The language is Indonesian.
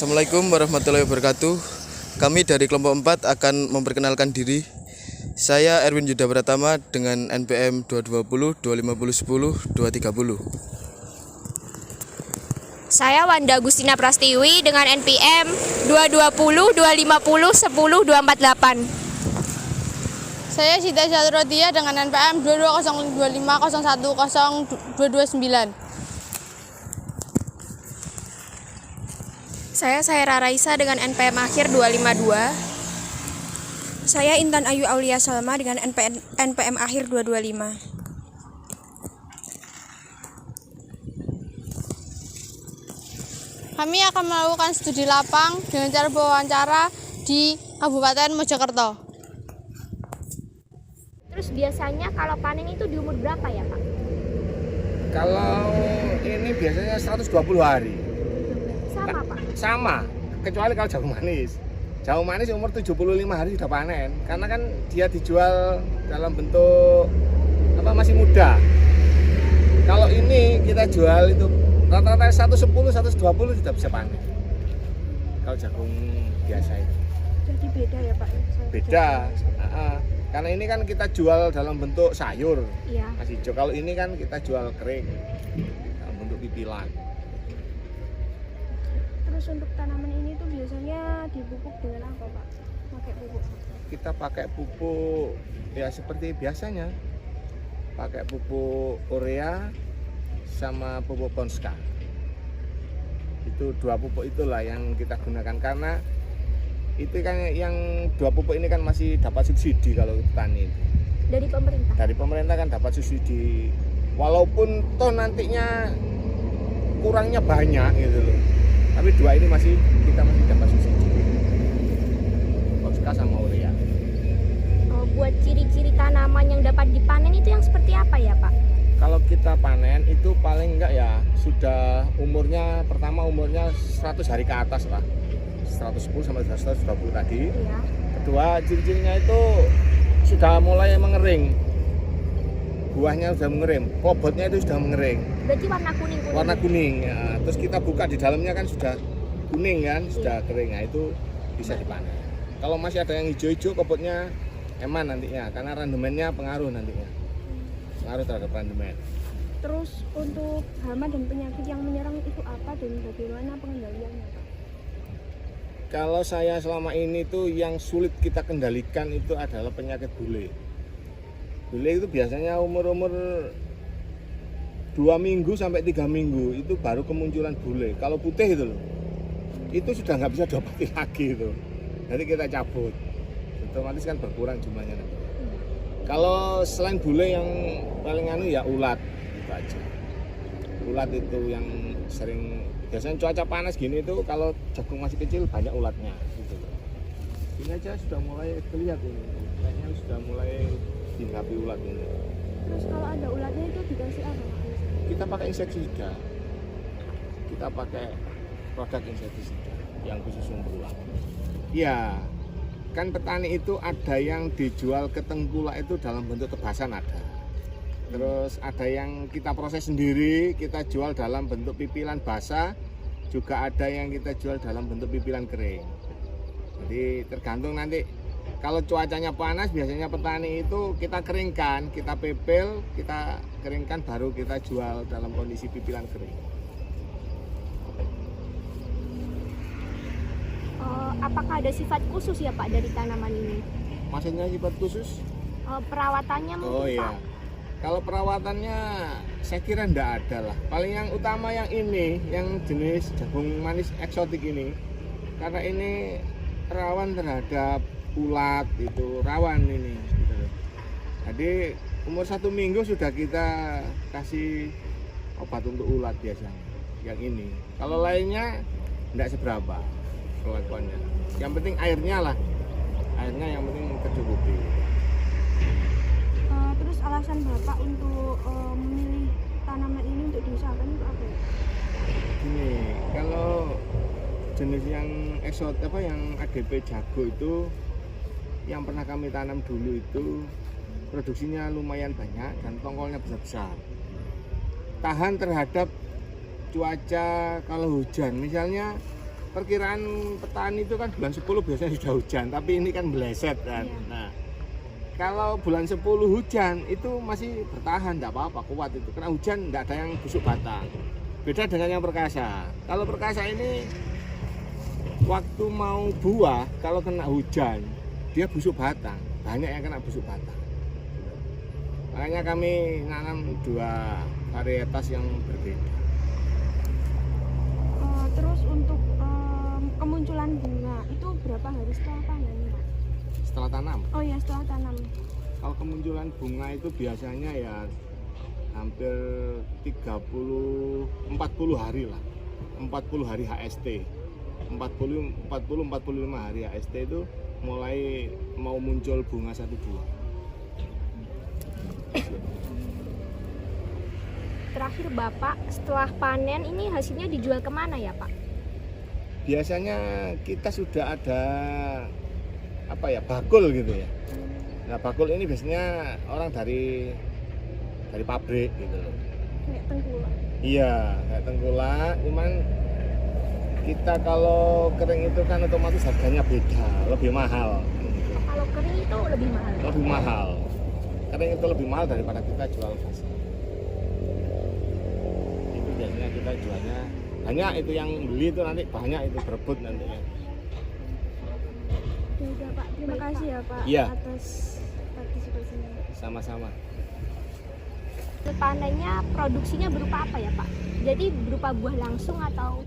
Assalamualaikum warahmatullahi wabarakatuh. Kami dari kelompok 4 akan memperkenalkan diri. Saya Erwin Yuda Pratama dengan NPM 220 250 10 230. Saya Wanda Agustina Prastiwi dengan NPM 220 250 10 248. Saya Sita Jaturodia dengan NPM 22025010 229. Saya Raisa dengan NPM akhir 252. Saya Intan Ayu Aulia Salma dengan NPM akhir 225. Kami akan melakukan studi lapang dengan cara wawancara di Kabupaten Mojokerto. Terus biasanya kalau panen itu di umur berapa ya Pak? Kalau ini biasanya 120 hari. Sama Pak? Sama, kecuali kalau jagung manis. Jagung manis umur 75 hari sudah panen. Karena kan dia dijual dalam bentuk masih muda. Kalau ini kita jual itu rata-rata 110, 120 sudah bisa panen. Kalau jagung biasa itu. Jadi beda ya Pak? Beda. Karena ini kan kita jual dalam bentuk sayur. Iya. Mas hijau. Kalau ini kan kita jual kering dalam bentuk pipilan. Terus untuk tanaman ini tuh biasanya dipupuk dengan apa Pak? Pakai pupuk apa? Kita pakai pupuk ya seperti biasanya. Pakai pupuk urea sama pupuk Ponska. Itu dua pupuk itulah yang kita gunakan karena itu kan yang dua pupuk ini kan masih dapat subsidi kalau petani itu. Dari pemerintah? Dari pemerintah kan dapat subsidi. Walaupun toh nantinya kurangnya banyak gitu loh. Tapi dua ini kita masih dapat subsidi. Ponska sama urea. Buat ciri-ciri tanaman yang dapat dipanen itu yang seperti apa ya Pak? Kalau kita panen itu paling enggak ya sudah pertama umurnya 100 hari ke atas lah. 110 sampai 120 tadi. Iya. Kedua ciri-cirinya itu sudah mulai mengering. Buahnya sudah mengering, bobotnya itu sudah mengering. Berarti warna kuning. Warna kuning. Ya. Terus kita buka di dalamnya kan sudah kuning kan, sudah kering. Nah, itu bisa dipanen. Kalau masih ada yang hijau-hijau bobotnya eman nantinya karena randemennya pengaruh nantinya. Pengaruh terhadap randemen. Terus untuk hama dan penyakit yang menyerang itu apa dan bagaimana pengendaliannya Pak? Kalau saya selama ini tuh yang sulit kita kendalikan itu adalah penyakit bule. Bule itu biasanya umur 2 minggu sampai 3 minggu itu baru kemunculan bule. Kalau putih itu loh, itu sudah nggak bisa diobati lagi itu. Jadi kita cabut, otomatis kan berkurang jumlahnya. Kalau selain bule yang paling ya ulat itu aja. Ulat itu yang sering biasanya cuaca panas gini itu kalau jagung masih kecil banyak ulatnya gitu. Ini aja sudah mulai terlihat ini. Kayaknya sudah mulai dihinggapi ulat ini. Terus kalau ada ulatnya itu dikasih apa Pak? Kita pakai insektisida. Kita pakai produk insektisida yang khusus untuk ulat. Iya. Kan petani itu ada yang dijual ke tengkulak itu dalam bentuk tebasan ada. Terus ada yang kita proses sendiri, kita jual dalam bentuk pipilan basah, juga ada yang kita jual dalam bentuk pipilan kering. Jadi tergantung nanti kalau cuacanya panas biasanya petani itu kita keringkan, kita pepel, kita keringkan baru kita jual dalam kondisi pipilan kering. Apakah ada sifat khusus ya Pak dari tanaman ini? Maksudnya sifat khusus? Perawatannya mungkin Oh Pak? iya. Kalau perawatannya saya kira enggak ada lah. Paling yang utama yang ini, yang jenis jagung manis eksotik ini. Karena ini rawan terhadap ulat, itu rawan ini. Jadi umur 1 minggu sudah kita kasih obat untuk ulat biasanya. Yang ini. Kalau lainnya enggak seberapa perlakuannya. Yang penting airnya lah. Airnya yang penting tercukupi. Terus alasan Bapak untuk memilih tanaman ini untuk diusahakan itu apa ya? Gini, kalau jenis yang yang AGP jago itu yang pernah kami tanam dulu itu produksinya lumayan banyak dan tongkolnya besar-besar. Tahan terhadap cuaca kalau hujan, misalnya perkiraan petani itu kan bulan 10 biasanya sudah hujan, tapi ini kan meleset kan. Iya. Nah, kalau bulan 10 hujan itu masih bertahan, tidak apa-apa, kuat itu. Karena hujan tidak ada yang busuk batang. Beda dengan yang perkasa. Kalau perkasa ini waktu mau buah, kalau kena hujan, dia busuk batang. Banyak yang kena busuk batang. Makanya kami nanam 2 varietas yang berbeda. Terus untuk kemunculan bunga itu berapa hari setelah panen, Pak? Setelah tanam, Oh ya, setelah tanam. kalau kemunculan bunga itu biasanya ya hampir 40 hari lah. 40 hari HST. 45 hari HST itu mulai mau muncul bunga 1 buah. Terakhir Bapak, setelah panen ini hasilnya dijual kemana ya Pak? Biasanya kita sudah ada bakul gitu ya. Nah, bakul ini biasanya orang dari pabrik gitu loh. Kayak tengkulak. Iya, kayak tengkulak, cuman kita kalau kering itu kan otomatis harganya beda, lebih mahal. Kalau kering itu lebih mahal. Lebih mahal. Kering itu lebih mahal daripada kita jual basah. Itu biasanya kita jualnya banyak, itu yang beli itu nanti banyak, itu berebut nantinya. Ya udah Pak, terima kasih ya Pak Iya. atas partisipasinya. Sama-sama. Panennya produksinya berupa apa ya Pak? Jadi berupa buah langsung atau?